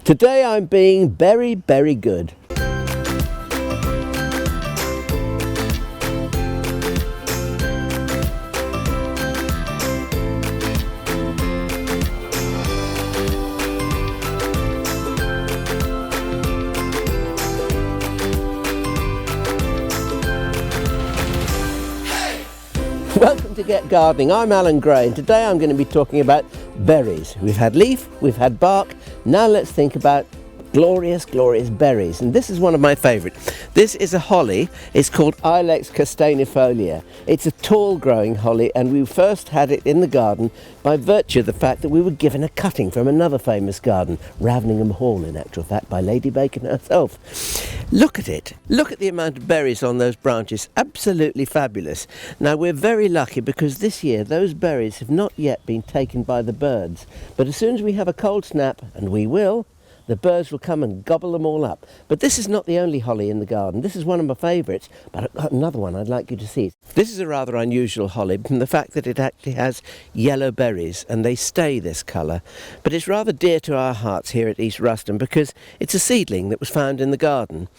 Today I'm being very, very good. Welcome to Get Gardening. I'm Alan Gray, and today I'm going to be talking about berries. We've had leaf, we've had bark, now let's think about glorious, glorious berries. And this is one of my favourite. This is a holly. It's called Ilex castanefolia. It's a tall growing holly, and we first had it in the garden by virtue of the fact that we were given a cutting from another famous garden, Raveningham Hall in actual fact, by Lady Bacon herself. Look at it. Look at the amount of berries on those branches. Absolutely fabulous. Now we're very lucky because this year those berries have not yet been taken by the birds. But as soon as we have a cold snap, and we will, the birds will come and gobble them all up. But this is not the only holly in the garden. This is one of my favourites, but I've got another one I'd like you to see. This is a rather unusual holly from the fact that it actually has yellow berries and they stay this colour. But it's rather dear to our hearts here at East Ruston because it's a seedling that was found in the garden.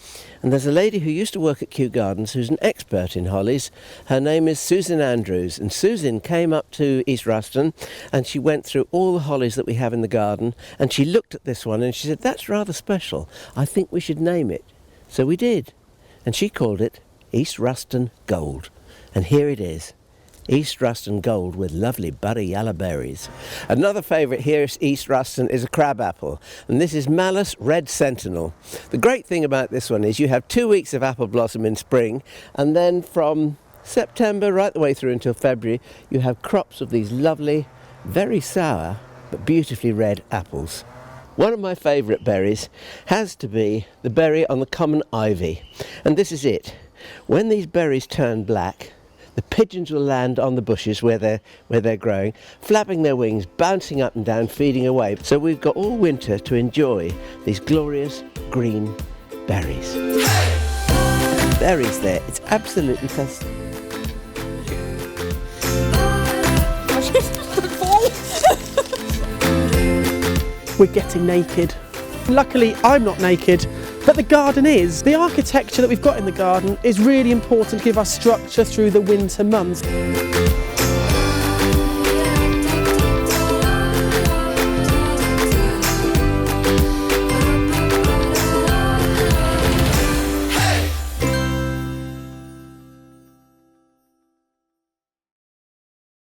And there's a lady who used to work at Kew Gardens who's an expert in hollies. Her name is Susan Andrews, and Susan came up to East Ruston and she went through all the hollies that we have in the garden, and she looked at this one and she said, "That's rather special. I think we should name it." So we did, and she called it East Ruston Gold. And here it is. East Ruston Gold with lovely buddy yellow berries. Another favourite here at East Ruston is a crab apple, and this is Malus Red Sentinel. The great thing about this one is you have 2 weeks of apple blossom in spring, and then from September right the way through until February you have crops of these lovely, very sour but beautifully red apples. One of my favourite berries has to be the berry on the common ivy, and this is it. When these berries turn black, the pigeons will land on the bushes where they're growing, flapping their wings, bouncing up and down, feeding away. So we've got all winter to enjoy these glorious green berries. Berries there, it's absolutely festive. We're getting naked. Luckily, I'm not naked, but the garden is. The architecture that we've got in the garden is really important to give us structure through the winter months.